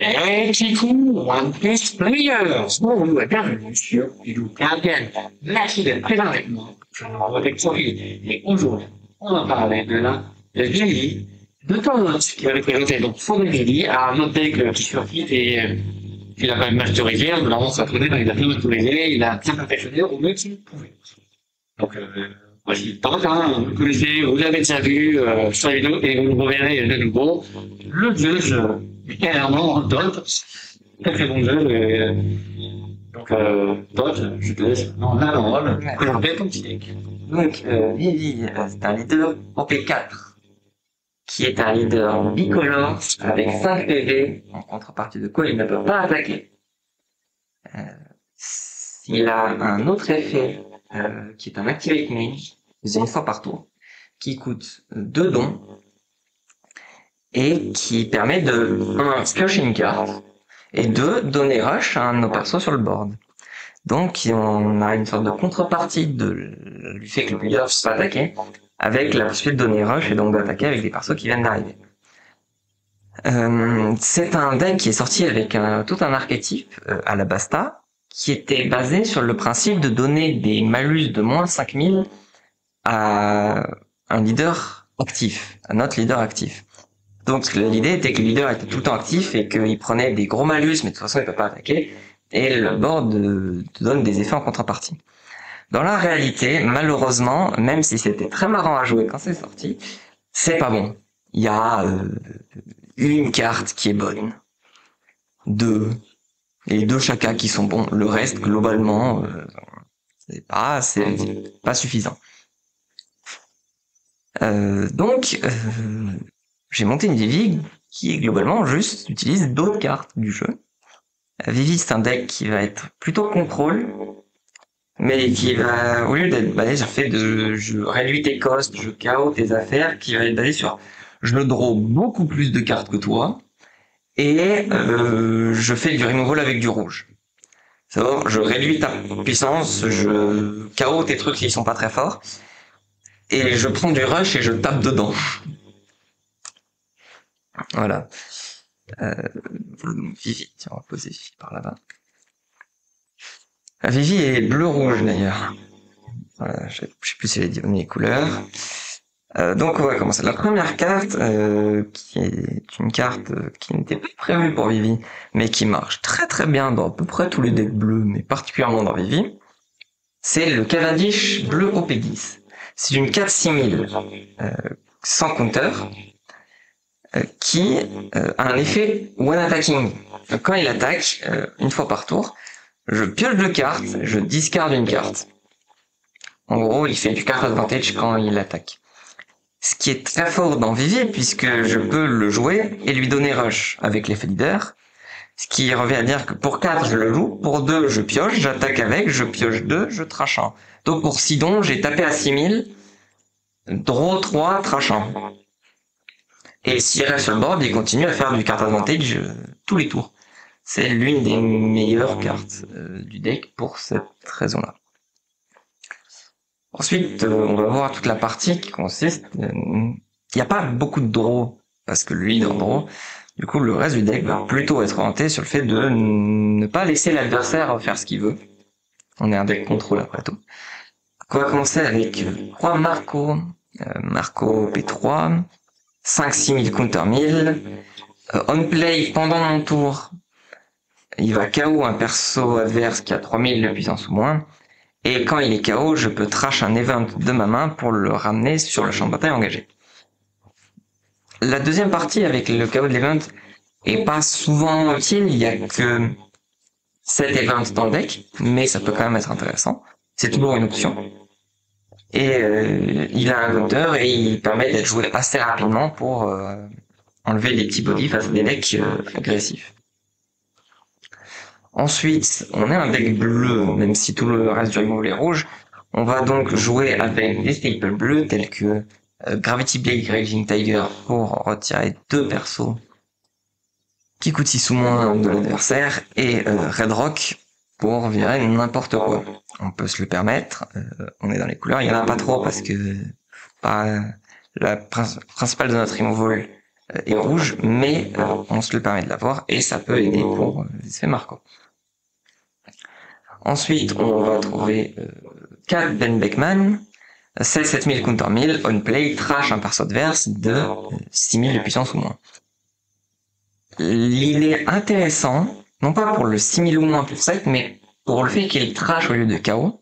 Et du coup, One Piece Players, bonjour et bienvenue sur Edu Garden. Merci d'être présent avec moi. Je m'appelle Victory et aujourd'hui, on va parler de la Lily de Thomas qui va représenter donc son Lily à un autre deck qui survit et il a quand même masterisé, on l'a rencontré, il a bien masterisé, il a bien perfectionné au mieux qu'il pouvait. Donc, voici, tant vous le connaissez, vous l'avez déjà vu sur la vidéo et vous le reverrez de nouveau. Le jeu, clairement, Dot, très très bon jeu. Donc, Dot, je te laisse en la parole, présenter ton petit deck. Donc, Vivi, c'est un leader en P4, qui est un leader bicolore avec 5 PV, en contrepartie de quoi il ne peut pas attaquer. Il a un autre effet, qui est un Activate Mage, une fois par tour, qui coûte 2 dons, et qui permet de 1. Piocher une carte, et 2. Donner rush à un de nos persos sur le board. Donc on a une sorte de contrepartie du fait que le leader puisse pas attaquer, avec la possibilité de donner rush et donc d'attaquer avec des persos qui viennent d'arriver. C'est un deck qui est sorti avec tout un archétype à la Basta, qui était basé sur le principe de donner des malus de moins 5000 à un leader actif, à notre leader actif. Donc l'idée était que le leader était tout le temps actif et qu'il prenait des gros malus, mais de toute façon il peut pas attaquer, et le board te donne des effets en contrepartie. Dans la réalité, malheureusement, même si c'était très marrant à jouer quand c'est sorti, c'est pas bon. Il y a une carte qui est bonne, 2, et 2 chacun qui sont bons. Le reste, globalement, c'est pas suffisant. Donc, j'ai monté une Vivi qui globalement juste utilise d'autres cartes du jeu. Vivi, c'est un deck qui va être plutôt contrôle, mais qui va, au lieu d'être basé sur le fait de je réduis tes costs, je KO tes affaires, qui va être basé sur je draw beaucoup plus de cartes que toi, et je fais du removal avec du rouge. C'est-à-dire, je réduis ta puissance, je KO tes trucs qui sont pas très forts, et je prends du rush et je tape dedans. Voilà. Vivi, tiens, on va poser Vivi par là-bas. La Vivi est bleu-rouge d'ailleurs. Voilà, je sais plus si j'ai dit les couleurs. Donc on va commencer. La première carte, qui est une carte qui n'était pas prévue pour Vivi, mais qui marche très très bien dans à peu près tous les decks bleus, mais particulièrement dans Vivi, c'est le Cavendish bleu OP10. C'est une 4-6000 sans counter, qui a un effet one attacking. Quand il attaque, une fois par tour, je pioche 2 cartes, je discarde une carte. En gros, il fait du card advantage quand il attaque. Ce qui est très fort dans Vivi, puisque je peux le jouer et lui donner rush avec l'effet leader. Ce qui revient à dire que pour 4, je le joue, pour 2, je pioche, j'attaque avec, je pioche 2, je trash 1. Donc pour 6 dons, j'ai tapé à 6000, draw 3, trash 1. Et s'il reste sur le board, il continue à faire du card advantage tous les tours. C'est l'une des meilleures cartes du deck pour cette raison-là. Ensuite, on va voir toute la partie qui consiste... Il n'y a pas beaucoup de draw, parce que lui, il est en draw. Du coup, le reste du deck va plutôt être orienté sur le fait de ne pas laisser l'adversaire faire ce qu'il veut. On est un deck contrôle après tout. On va commencer avec 3 Marco. Marco P3, 5-6000 counter 1000. On play pendant mon tour, il va KO un perso adverse qui a 3000 de puissance ou moins. Et quand il est KO, je peux trash un event de ma main pour le ramener sur le champ de bataille engagé. La deuxième partie avec le KO de l'event est pas souvent utile, il y a que 7 events dans le deck, mais ça peut quand même être intéressant. C'est toujours une option. Et il a un counter et il permet d'être joué assez rapidement pour enlever des petits bodies face à des decks agressifs. Ensuite, on a un deck bleu, même si tout le reste du removal est rouge. On va donc jouer avec des staples bleus tels que Gravity Blade Raging Tiger pour retirer 2 persos qui coûtent 6 ou moins de l'adversaire, et Red Rock pour virer n'importe quoi. On peut se le permettre, on est dans les couleurs, il y en a pas trop parce que la principale de notre removal est rouge, mais on se le permet de l'avoir et ça peut aider pour les effets marquants. Ensuite, on va trouver 4 Ben Beckman, 7000 counter 1000, on play, trash un perso adverse de 6000 de puissance ou moins. Il est intéressant, non pas pour le 6000 ou moins pour 7, mais pour le fait qu'il est trash au lieu de KO.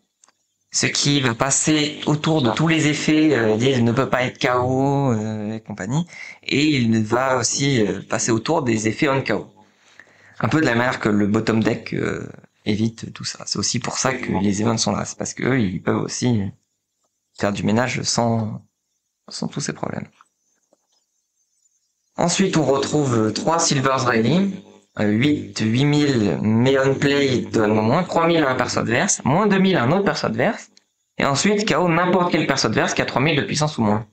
Ce qui va passer autour de tous les effets, il ne peut pas être KO et compagnie, et il va aussi passer autour des effets on KO. Un peu de la manière que le bottom deck évite tout ça. C'est aussi pour ça que les events sont là, c'est parce qu'eux, ils peuvent aussi faire du ménage sans tous ces problèmes. Ensuite, on retrouve 3 Silver's Rally, 8000 mais on play donne moins 3000 à un perso adverse, moins 2000 à un autre perso adverse, et ensuite KO n'importe quel perso adverse qui a 3000 de puissance ou moins.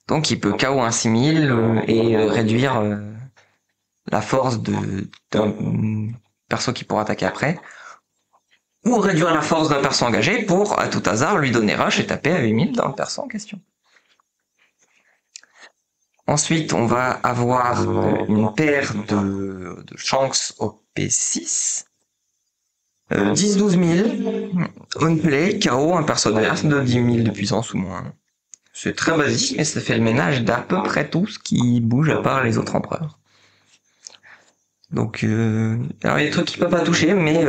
Donc il peut KO un 6000 et réduire la force d'un perso qui pourra attaquer après, ou réduire la force d'un perso engagé pour, à tout hasard, lui donner rush et taper à 8000 dans le perso en question. Ensuite, on va avoir une paire de Shanks au P6. 10-12 000, on play, KO, un perso adverse de 10 000 de puissance ou moins. C'est très basique, mais ça fait le ménage d'à peu près tout ce qui bouge à part les autres empereurs. Donc, alors il y a des trucs qu'il peut pas toucher, mais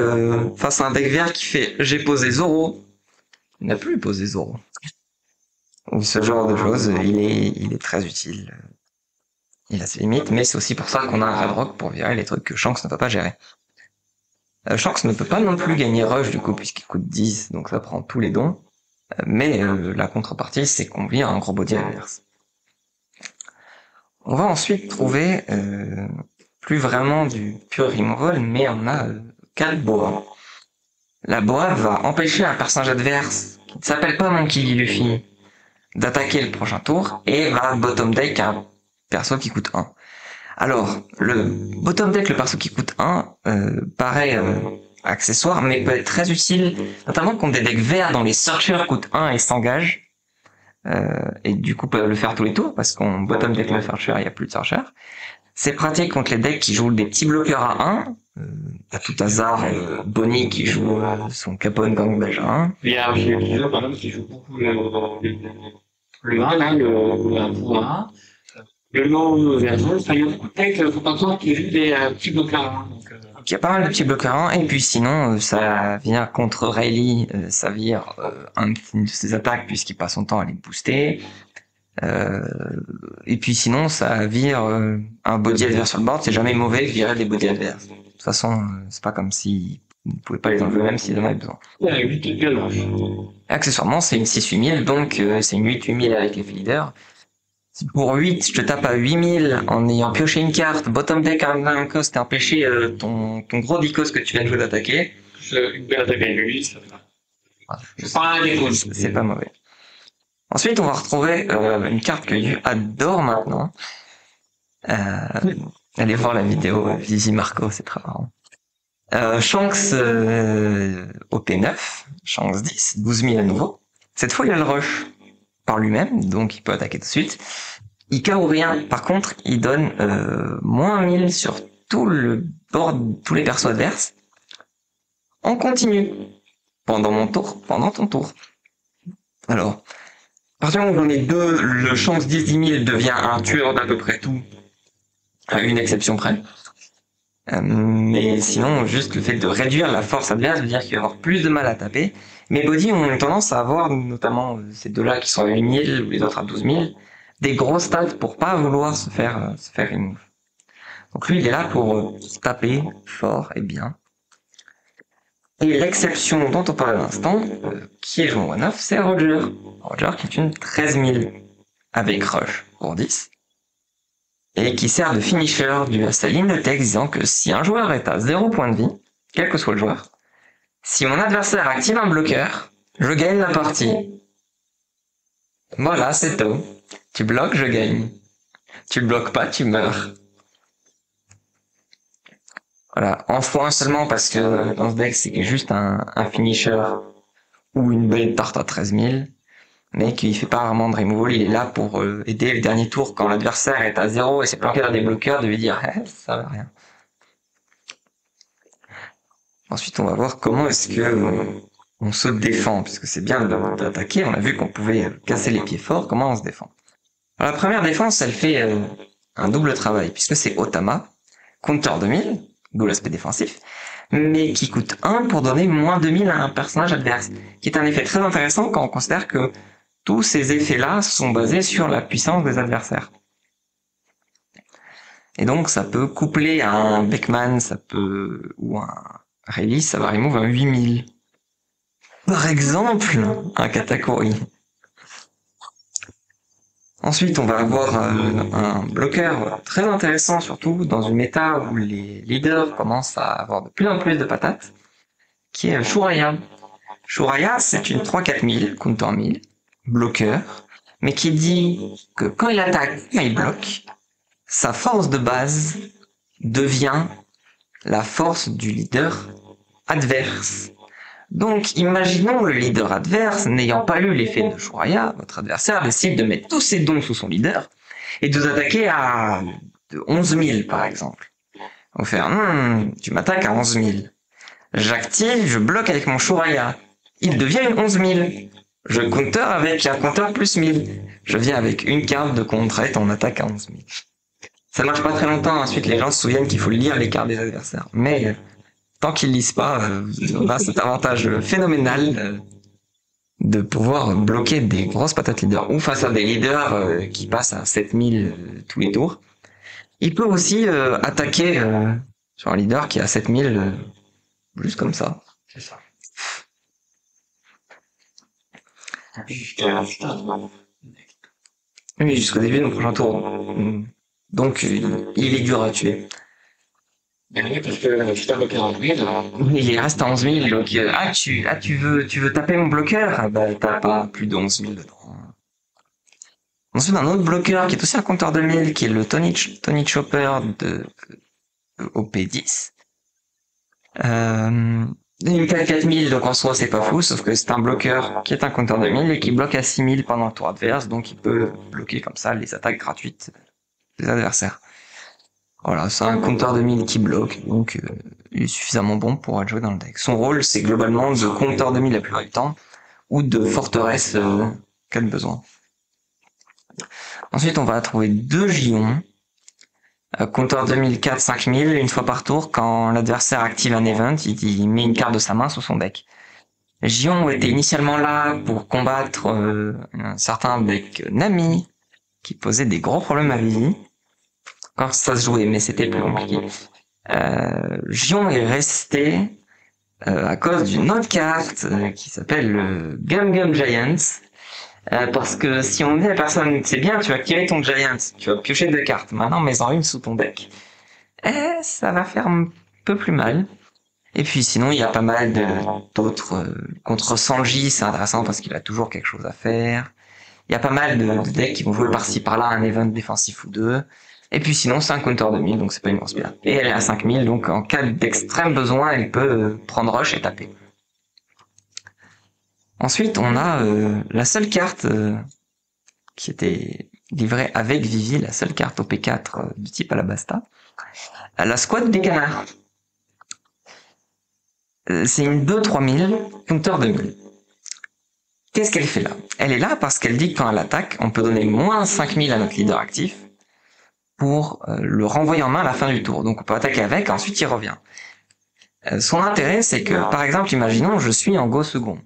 face à un deck vert qui fait j'ai posé Zoro, il n'a plus posé Zoro. Ou ce genre de choses, il est très utile. Il a ses limites, mais c'est aussi pour ça qu'on a un Red Rock pour virer les trucs que Shanks ne peut pas gérer. Shanks ne peut pas non plus gagner Rush du coup, puisqu'il coûte 10, donc ça prend tous les dons. Mais la contrepartie, c'est qu'on vire un gros body adverse. On va ensuite trouver plus vraiment du pur removal, mais on a 4 boas. La boa va empêcher un personnage adverse qui ne s'appelle pas Monkey D. Luffy d'attaquer le prochain tour et va bottom deck un perso qui coûte 1. Alors, le bottom deck, le perso qui coûte 1, paraît accessoire, mais peut être très utile, notamment contre des decks verts dont les searchers coûtent 1 et s'engagent, et du coup peuvent le faire tous les tours, parce qu'on bottom deck le searcher, il n'y a plus de searcher. C'est pratique contre les decks qui jouent des petits bloqueurs à 1, à tout hasard, Bonnie qui joue son Capone Gangbang à 1. Il y a plusieurs par exemple qui jouent beaucoup le 1, là, le pouvoir. Le nom version, il y a beaucoup de decks, faut pas croire qui jouent des petits bloqueurs à 1. Il y a pas mal de petits bloqueurs à 1, et puis sinon, ça vient contre Rayleigh, ça vire une de ses attaques puisqu'il passe son temps à les booster. Et puis sinon, ça vire un body adverse sur le board, c'est jamais mauvais de virer des body adverses. De toute façon, c'est pas comme si vous ne pouvez pas les enlever même s'ils en avaient besoin. Il y a 8 violence. Accessoirement, c'est une 6-8000, donc c'est une 8-8000 avec l'effet leader. Si pour 8, je te tape à 8000 en ayant pioché une carte, bottom deck un cost et empêcher ton gros dicos que tu viens de jouer d'attaquer. Une belle attaque avec lui, ça fait. C'est pas un déco. C'est pas mauvais. Ensuite, on va retrouver une carte que Yu adore maintenant. Allez voir la vidéo Vivi Marco, c'est très marrant. Shanks au P9, Shanks 10, 12 000 à nouveau. Cette fois, il a le rush par lui-même, donc il peut attaquer tout de suite. Il KO rien, par contre, il donne moins 1000 sur tout le board, tous les persos adverses. On continue. Pendant mon tour, pendant ton tour. Alors, à partir du moment où j'en ai deux, le Shanks 10 000 devient un tueur d'à peu près tout, à une exception près. Mais sinon, juste le fait de réduire la force adverse veut dire qu'il va avoir plus de mal à taper. Mes bodies ont tendance à avoir, notamment ces deux-là qui sont à 8000 ou les autres à 12 000, des gros stats pour pas vouloir se faire remove. Donc lui, il est là pour taper fort et bien. Et l'exception dont on parlait à l'instant, qui est joué en 1-9, c'est Roger. Roger qui est une 13 000 avec Rush pour 10. Et qui sert de finisher à sa ligne de texte disant que si un joueur est à 0 point de vie, quel que soit le joueur, si mon adversaire active un bloqueur, je gagne la partie. Voilà, c'est tout. Tu bloques, je gagne. Tu bloques pas, tu meurs. Voilà, en fois seulement parce que dans ce deck c'est juste un finisher ou une belle tarte à 13 000. mais qui fait pas vraiment de removal. Il est là pour aider le dernier tour quand l'adversaire est à 0 et s'est planqué dans des bloqueurs, de lui dire ça va rien. Ensuite, on va voir comment est-ce que on se défend, puisque c'est bien d'attaquer. On a vu qu'on pouvait casser les pieds forts. Comment on se défend? Alors, la première défense, elle fait un double travail, puisque c'est Otama, counter 2000, d'où l'aspect défensif, mais qui coûte 1 pour donner moins 2000 à un personnage adverse, qui est un effet très intéressant quand on considère que tous ces effets-là sont basés sur la puissance des adversaires. Et donc, ça peut coupler à un Beckman, ça peut, ou un Release, ça va remove un 8000. Par exemple, un Katakuri. Ensuite, on va avoir un bloqueur très intéressant, surtout dans une méta où les leaders commencent à avoir de plus en plus de patates, qui est Shuraya. Shuraya, c'est une 3-4000, counter 1000, bloqueur, mais qui dit que quand il attaque, quand il bloque, sa force de base devient la force du leader adverse. Donc, imaginons le leader adverse n'ayant pas eu l'effet de Shuraya, votre adversaire décide de mettre tous ses dons sous son leader et de vous attaquer à 11 000 par exemple. On va faire, tu m'attaques à 11 000. J'active, je bloque avec mon Shuraya. Il devient une 11 000. Je counter avec un counter plus 1000. Je viens avec une carte de contre-aide, on attaque à 11 000. Ça marche pas très longtemps, ensuite les gens se souviennent qu'il faut lire les cartes des adversaires. Mais tant qu'ils lisent pas, on a cet avantage phénoménal de pouvoir bloquer des grosses patates leaders ou face à des leaders qui passent à 7000 tous les tours. Il peut aussi attaquer sur un leader qui est à 7000 juste comme ça. C'est ça. Oui, jusqu'au début de mon prochain tour. Donc, il est dur à tuer. Ben oui, parce que je t'ai bloqué en 1000. Il reste à 11 000, donc tu veux taper mon bloqueur? Bah t'as pas plus de 11 000 dedans. Ensuite, un autre bloqueur qui est aussi un compteur 2000, qui est le Tony Chopper de OP10. Une 4000, donc en soi c'est pas fou, sauf que c'est un bloqueur qui est un compteur 2000 et qui bloque à 6000 pendant le tour adverse, donc il peut bloquer comme ça les attaques gratuites des adversaires. Voilà, c'est un compteur 2000 qui bloque, donc il est suffisamment bon pour être joué dans le deck. Son rôle, c'est globalement de compteur 2000 la plupart du temps, ou de forteresse cas de besoin. Ensuite, on va trouver deux Gions, compteur 2004, 5000, une fois par tour, quand l'adversaire active un event, il met une carte de sa main sous son deck. Gion était initialement là pour combattre un certain deck Nami, qui posait des gros problèmes à Vivi. Quand ça se jouait, mais c'était plus compliqué. Gion est resté à cause d'une autre carte qui s'appelle le Gum Gum Giants. Parce que si on dit à la personne, c'est bien, tu vas activer ton Giant, tu vas piocher deux cartes, maintenant mets-en une sous ton deck. Ça va faire un peu plus mal. Et puis sinon, il y a pas mal d'autres... contre Sanji, c'est intéressant parce qu'il a toujours quelque chose à faire. Il y a pas mal de decks qui vont jouer par-ci par-là un event défensif ou deux. Et puis sinon, c'est un counter 2000, donc c'est pas une grosse perte. Et elle est à 5000, donc en cas d'extrême besoin, elle peut prendre rush et taper. Ensuite, on a la seule carte qui était livrée avec Vivi, la seule carte OP4 du type Alabasta, la squad des canards. C'est une 2-3000, counter 2000. Qu'est-ce qu'elle fait là? Elle est là parce qu'elle dit que quand elle attaque, on peut donner moins 5000 à notre leader actif pour le renvoyer en main à la fin du tour. Donc on peut attaquer avec, ensuite il revient. Son intérêt, c'est que, par exemple, imaginons, je suis en go second.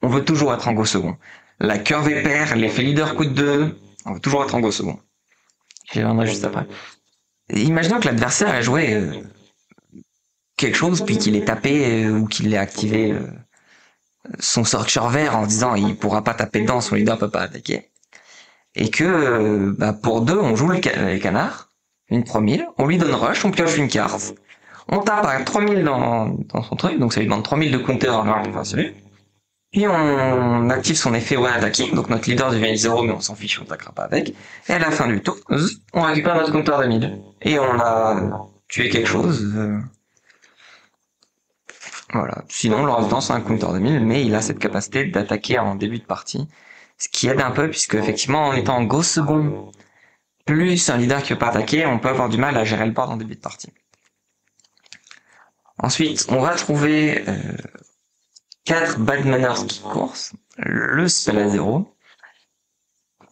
On veut toujours être en go second. La curve est paire, l'effet leader coûte 2, on veut toujours être en go second. J'y reviendrai juste après. Et imaginons que l'adversaire a joué quelque chose, puis qu'il ait tapé ou qu'il ait activé son Searcher vert en disant il pourra pas taper dedans, son leader peut pas attaquer. Et que pour deux, on joue les canards, une 3000, on lui donne rush, on pioche une carte. On tape à 3000 dans son truc, donc ça lui demande 3000 de counter en grave pour celui. Puis on active son effet one attacking, donc notre leader devient 0, mais on s'en fiche, on attaquera pas avec. Et à la fin du tour, on récupère notre counter de 1000. Et on a tué quelque chose. Voilà. Sinon, le reste du temps, c'est un counter de 1000, mais il a cette capacité d'attaquer en début de partie ce qui aide un peu puisque effectivement en étant en go second, plus un leader qui veut pas attaquer, on peut avoir du mal à gérer le board en début de partie. Ensuite, on va trouver 4 bad manners qui coursent, le spell à 0.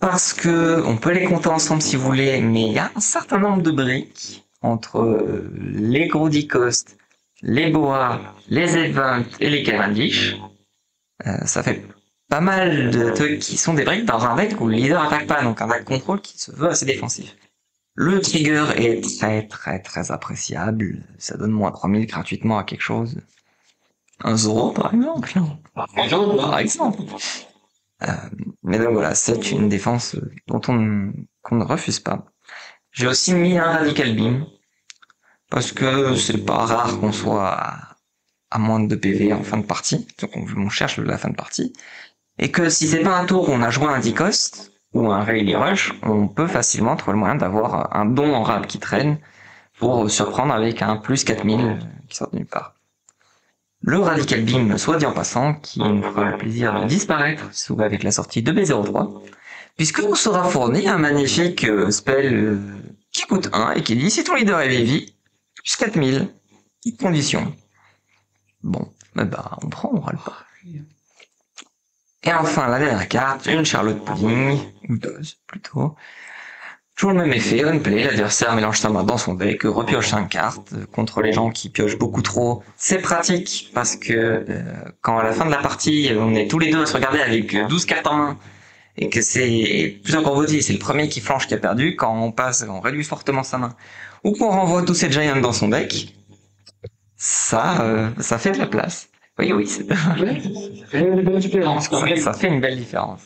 Parce que on peut les compter ensemble si vous voulez, mais il y a un certain nombre de briques entre les gros D-Cost, les Boa, les Event et les Cavendish. Ça fait pas mal de trucs qui sont des briques dans un deck où le leader attaque pas, donc un deck contrôle qui se veut assez défensif. Le trigger est très appréciable, ça donne moins 3000 gratuitement à quelque chose. Un Zoro par exemple. Par exemple. Mais donc voilà, c'est une défense qu'on ne refuse pas. J'ai aussi mis un Radical Beam, parce que c'est pas rare qu'on soit à moins de 2 PV en fin de partie, donc on cherche la fin de partie, et que si c'est pas un tour où on a joué un D-Cost, ou un Rayleigh Rush, on peut facilement trouver le moyen d'avoir un don en rab qui traîne, pour surprendre avec un plus 4000 qui sort de nulle part. Le Radical Beam, soit dit en passant, qui nous fera le plaisir de disparaître sous avec la sortie de B03, puisque nous sera fourni un magnifique spell qui coûte 1 et qui dit si ton leader est Vivi, plus 4000, condition. Bon, bah on prend, on râle pas. Et enfin la dernière carte, une Charlotte Pudding, ou deux plutôt. Toujours le même effet, on play, l'adversaire mélange sa main dans son deck, repioche 5 cartes, contre les gens qui piochent beaucoup trop. C'est pratique, parce que quand à la fin de la partie, on est tous les deux à se regarder avec 12 cartes en main, et que c'est, plus encore vous dit, c'est le premier qui flanche qui a perdu, quand on passe, on réduit fortement sa main, ou qu'on renvoie tous ces giants dans son deck, ça fait de la place. Oui, ça fait une belle différence. Ça fait une belle différence.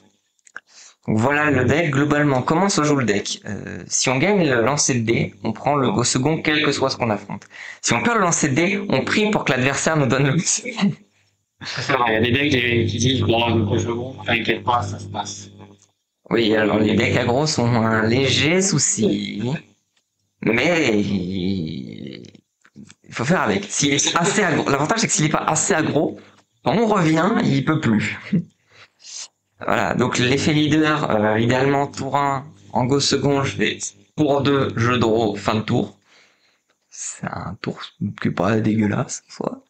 Donc voilà le deck, globalement, comment se joue le deck. Si on gagne le lancer de dés, on prend le go second quel que soit ce qu'on affronte. Si on perd le lancer de dés, on prie pour que l'adversaire nous donne le go second. C'est vrai, il y a des decks qui disent bon, le go second, t'inquiète pas, ça se passe. Oui, alors les decks aggro sont un léger souci, mais il faut faire avec. S'il est assez aggro, l'avantage c'est que s'il est pas assez aggro, quand on revient, il peut plus. Voilà, donc l'effet leader, idéalement tour 1, en go second, je vais pour 2, je draw, fin de tour. C'est un tour qui est pas dégueulasse, en soi.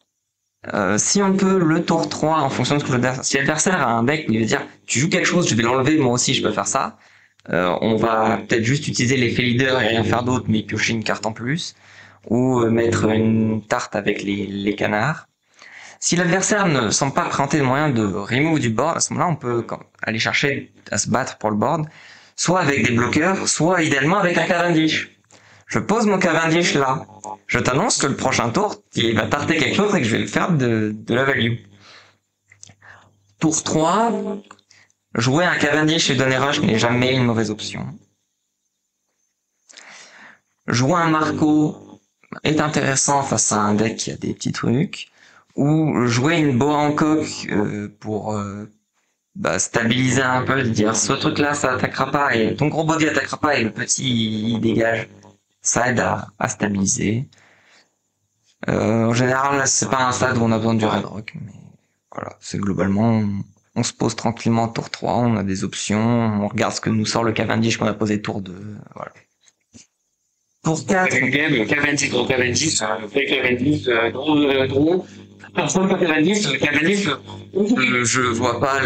Si on peut, le tour 3, en fonction de ce que l'adversaire, si l'adversaire a un deck où il va dire, tu joues quelque chose, je vais l'enlever, moi aussi je peux faire ça, on va peut-être juste utiliser l'effet leader et rien faire d'autre, mais piocher une carte en plus, ou mettre une tarte avec les canards. Si l'adversaire ne semble pas présenter le moyen de remove du board, à ce moment-là, on peut aller chercher à se battre pour le board, soit avec des bloqueurs, soit idéalement avec un Cavendish. Je pose mon Cavendish là. Je t'annonce que le prochain tour, il va tarter quelque chose et que je vais le faire de la value. Tour 3, jouer un Cavendish et donner rush n'est jamais une mauvaise option. Jouer un Marco est intéressant face à un deck qui a des petits trucs. Ou jouer une Boa en coque pour stabiliser un peu, dire ce truc là ça attaquera pas et ton gros body attaquera pas et le petit il dégage, ça aide à stabiliser. En général c'est pas un stade où on a besoin du red rock, mais voilà, c'est globalement on se pose tranquillement tour 3, on a des options, on regarde ce que nous sort le Cavendish qu'on a posé tour 2, voilà. Pour 4, le Cavendish, le Cavendish, draw. Personne pas Cavendish, le Cavendish. Je vois pas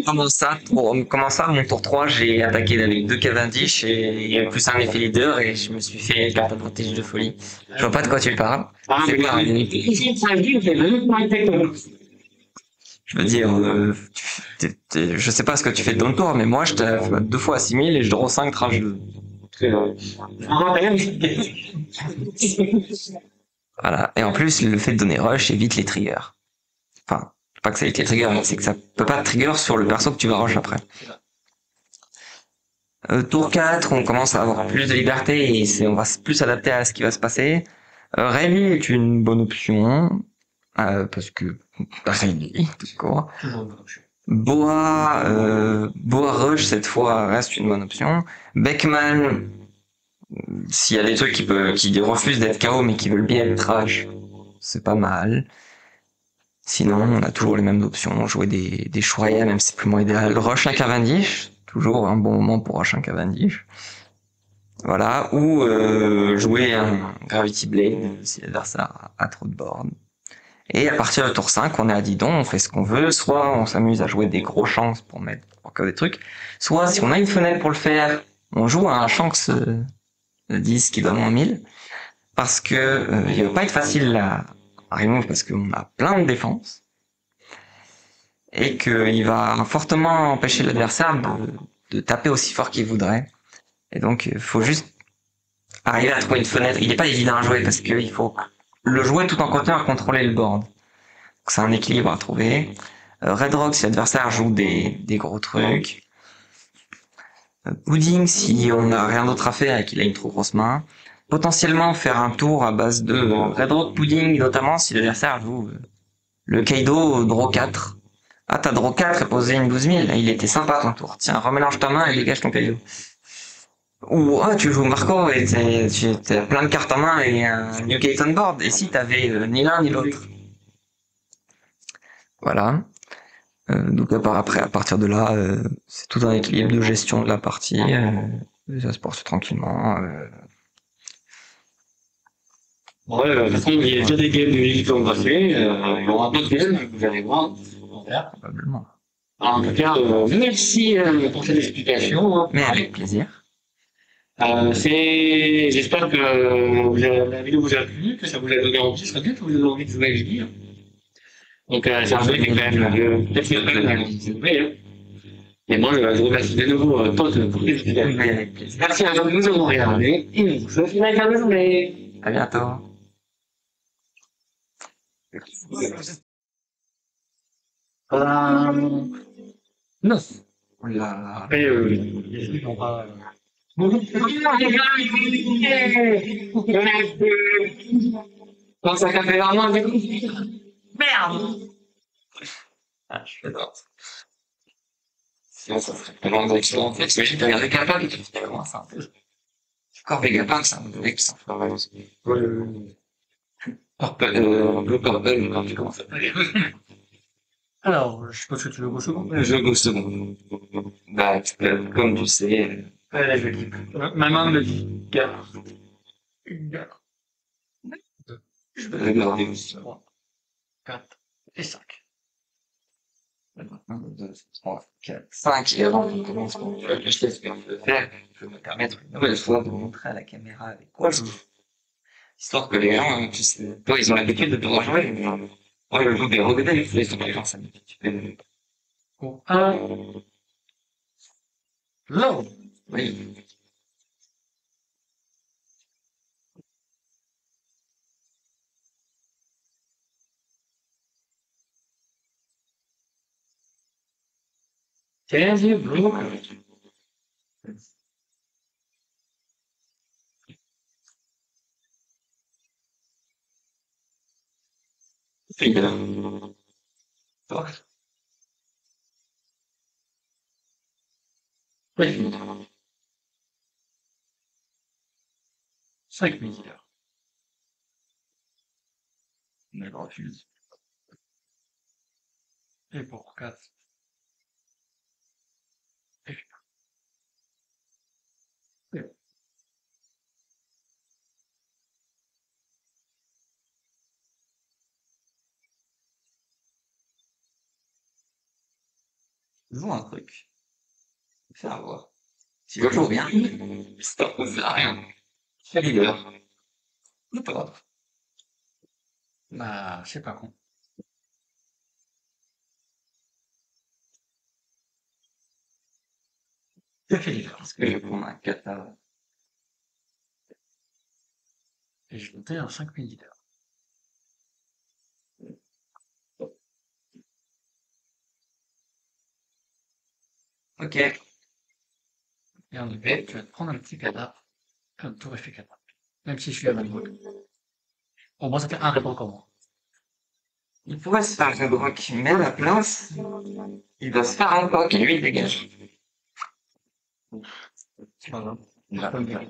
comment ça, mon tour 3, j'ai attaqué avec 2 Cavendish et il y avait plus un effet leader et je me suis fait carte de protège de folie. Je vois pas de quoi tu parles. C'est pas je veux dire, je sais pas ce que tu fais de ton tour, mais moi je t'ai fait 2 fois à 6000 et je draw 5 trash 2. Voilà. Et en plus, le fait de donner rush évite les triggers. Enfin, pas que ça évite les triggers, mais c'est que ça peut pas trigger sur le perso que tu vas rush après. Tour 4, on commence à avoir plus de liberté et on va plus s'adapter à ce qui va se passer. Rayleigh est une bonne option, parce que Rayleigh, tout court. Boa rush cette fois reste une bonne option. Beckman, s'il y a des trucs qui refusent d'être KO mais qui veulent bien être trash, c'est pas mal. Sinon, on a toujours les mêmes options. Jouer des Shuraya, même si c'est plus moins idéal. Rush un Cavendish, toujours un bon moment pour Rush un Cavendish. Voilà, ou jouer un Gravity Blade si l'adversaire a trop de board. Et à partir de tour 5, on est à Didon, on fait ce qu'on veut, soit on s'amuse à jouer des gros chances pour mettre encore des trucs, soit si on a une fenêtre pour le faire, on joue à un chance 10 qui donne moins 1000, parce que il va pas être facile à remove parce qu'on a plein de défenses, et qu'il va fortement empêcher l'adversaire de taper aussi fort qu'il voudrait. Et donc, il faut juste arriver à trouver une fenêtre. Il n'est pas évident à jouer parce qu'il faut le jouer tout en continuant à contrôler le board. Donc, c'est un équilibre à trouver. Red Rock si l'adversaire joue des gros trucs. Pudding si on n'a rien d'autre à faire et qu'il a une trop grosse main. Potentiellement faire un tour à base de Red Rock Pudding, notamment si l'adversaire joue le Kaido Draw 4. Ah, t'as Draw 4 et posé une 12 000. Il était sympa ton tour. Tiens, remélange ta main et dégage ton Kaido. Ou tu joues Marco et t'as plein de cartes en main et un Newgate on board. Et si t'avais ni l'un ni l'autre. Voilà. Donc après, à partir de là, c'est tout un équilibre de gestion de la partie. Ça se poursuit tranquillement. Ouais, de toute façon, il y a déjà des games de Ligue qui ont passé. Il y aura d'autres games, vous allez voir. Probablement. En tout cas, merci pour cette explication. Hein. Mais avec plaisir. J'espère que la vidéo vous a plu, que ça vous a donné envie, ça serait bien que vous avez envie de jouer avec lui. Hein. Donc, c'est un jeu qui est quand même peut-être hein. Et moi, je vous remercie de nouveau, Todd, pour l'explication. Merci à vous de nous avoir regardé, et je vous souhaite une agréable journée. À bientôt. Non. Oula. Après, les trucs n'ont pas. Quand ça fait vraiment merde! Ah, je suis d'accord. Sinon, ça serait tellement d'excellent. En fait, parce que j'ai regardé Vegapunk et puis finalement, c'est un peu. Encore Vegapunk, c'est un peu ça fait mal aussi. Blue Purple, quand tu commences à parler. Alors, je suppose que tu veux go second. Je go second. Bah, tu peux, comme tu sais. Allez, je clip. Ma main me dit gare. Gare. Je vais regarder aussi. 3, 4 et 5. 1, 2, 3, 4, 5. Et avant qu'on commence, je sais ce qu'on peut faire. Je vais me permettre une nouvelle fois de montrer à la caméra avec quoi je joue. Histoire que les gens, tu sais, toi, ils ont l'habitude de te rejoindre. Moi, je joue des rebelles, les gens s'habituent. Pour 1. Low. Oui. Can you blue? Finger. Toi. Oui. 5 militaires. Mais je refuse. Et pour 4. Et puis. Joue un truc. Faire voir. Si je joue bien, ça ne sert à rien. Fais leader. C'est pas grave. Bah, c'est pas con. Je fais leader parce que je vais prendre un kata. Et je montais un 5 militaires. Ok. Et en effet, tu vas te prendre un petit kata. Un tour effet kata. Même si je suis à Van Gogh. Au moins, ça fait un répond comme moi. Il pourrait se faire Red Rock, mais à la place, il doit se faire un coq et lui il dégage. C'est pas grave. Il va pas me faire.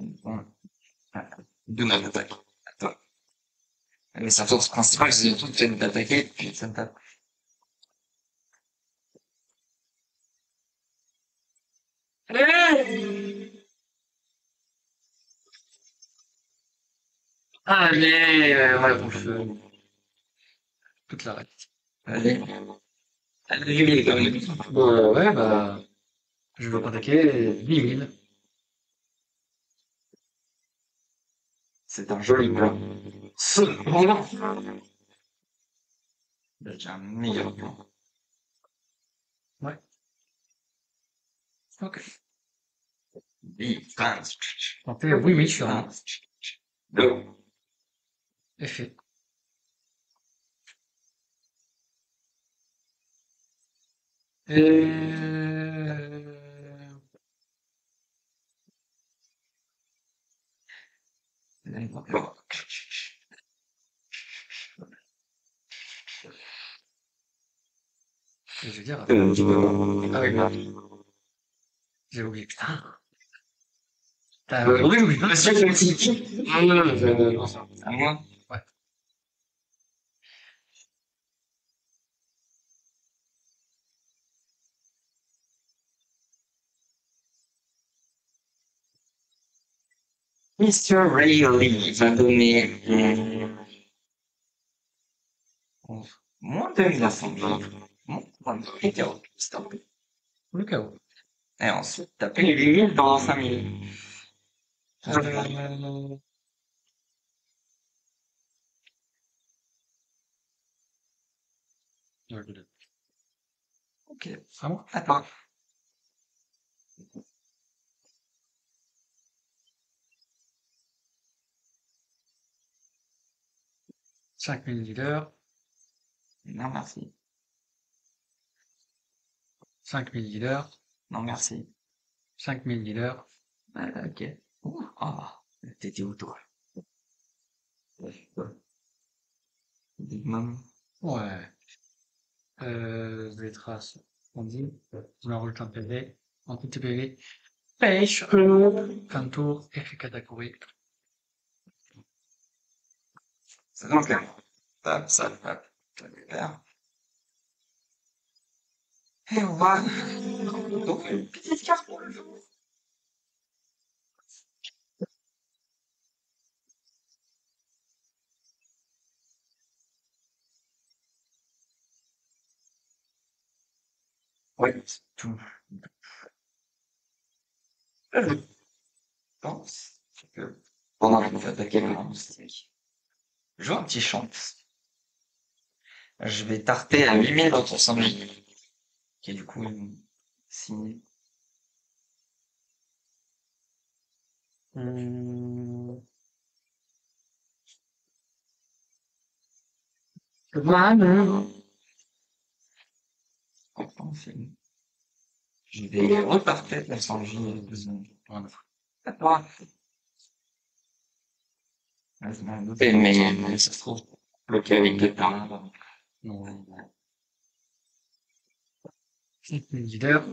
D'où notre attaque. Attends. Mais sa force principale, c'est surtout d'attaquer, puis ça me tape. Allez, ouais, pour le feu. Toute la règle. Allez. Allez, quand même. Ouais, bah, je veux attaquer 10 000. C'est un joli plan. Cependant, j'ai un meilleur plan. Ouais. Ok. Big France. Donc, 8 000 sur un Go. effet. Bon. Je veux dire, Ah oui, là. j'ai oublié, putain. Oui, oui, Monsieur Classique. non, non, ça. À moi. Ouais. Mr. Rayleigh va donner moins de 1900 moins de KO. Stop. Le chaos. Et ensuite, t'as pris les 1000 dans 5000. Ok. À moi. Attends. Cinq mille leaders. Non, merci. 5000 leaders. Non, merci. 5000 leaders. Ok. Ah, t'étais où, toi? Big Mom. Ouais. Je vais tracer. On dit. Je m'enroule un PV. En tout PV. Pêche. Fin de tour. Effet Katakuri. C'est donc là. Hop, ça, hop. Ça va faire. Et on va. Donc, une petite carte pour le jour. Ouais, c'est tout. Je pense que pendant que vous attaquez le moustique, je joue un petit chant. Je vais tarter à 8000 dans ton sanglier. Qui est du coup une 6000. Je vais repartir la sanglier. Attends. Mais ça se trouve, bloqué avec deux pains. Non. 5000 leaders.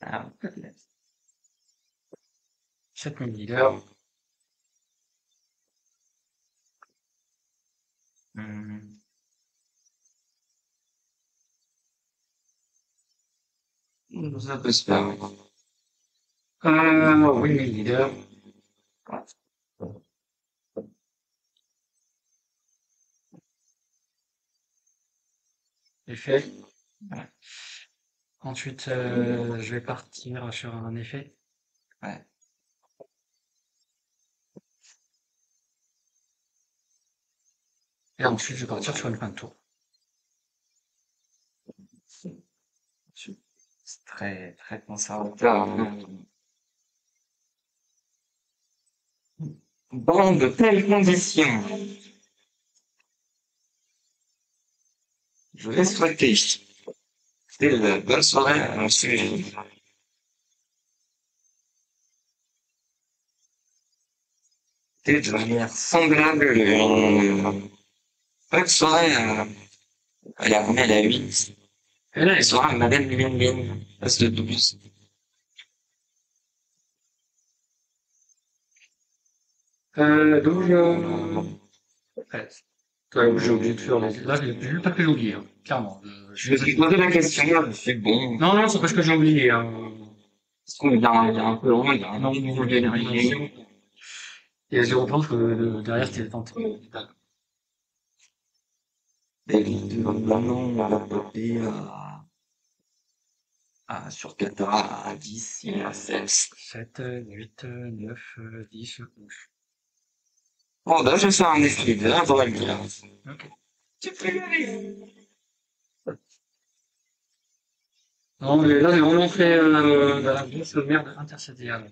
Ah, peut-être. 7000 leaders. Ça peut se faire. 8000 leaders. Effet. Ouais. Ensuite, je vais partir sur un effet. Ouais. Et ensuite, je vais partir sur une fin de tour. C'est très, très conservateur. Dans de telles conditions, je vais souhaiter une bonne soirée à monsieur. De manière semblable, une bonne soirée à l'armée à la 8. Et là, Bonne soirée à Madame Bien, passe de 12. 13. J'ai oublié de faire là, j'ai juste parce que j'ai oublié, hein, clairement. Je me suis posé la question, je me suis dit, bon, Non, non, c'est parce que j'ai oublié, hein. est-ce qu'il y a un peu loin, il y a un Non, petit non, peu il y a d'énergie. il y a 0 point parce que derrière, c'était tenté. David, maintenant, on va popper sur Qatar à 10, il est à 7. 7, 8, 9, 10, 11. Bon, là, je fais un esprit de 1 dans le bien. Ok. Tu peux y aller. Non, mais là, j'ai vraiment fait la grosse merde interstitielle.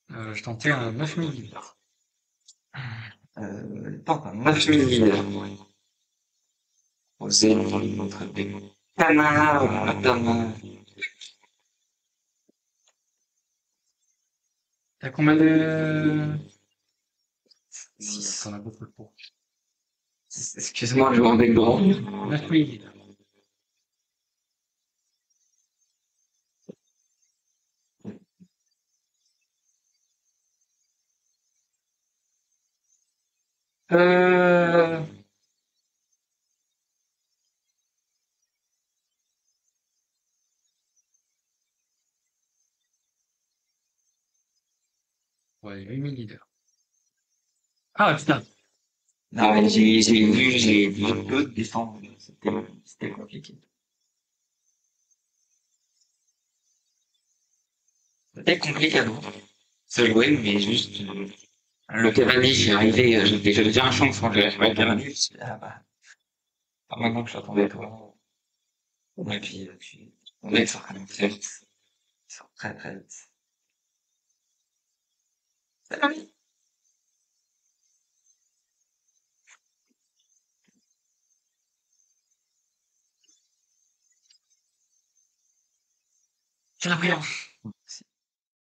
Je tentais un 9 millilitres. Tente un 9000 leaders. Oser notre canard, madame. T'as combien de... 6. T'en as beaucoup pour. Excuse-moi, je m'en vais grand. 9 millilitres. Euh... Ouais, 8 millilitres. Ah, putain. Non, mais j'ai peu descendre. C'était compliqué. C'était compliqué à se jouer, mais juste, le cavalier, j'y arrivé, j'avais déjà un chance quand j'avais fait le cavalier. Je me suis dit, ah bah, pas maintenant que je t'attendais toi. Et puis, on sort quand même très vite. Il sort très très vite. C'est la vie. J'ai la brillance.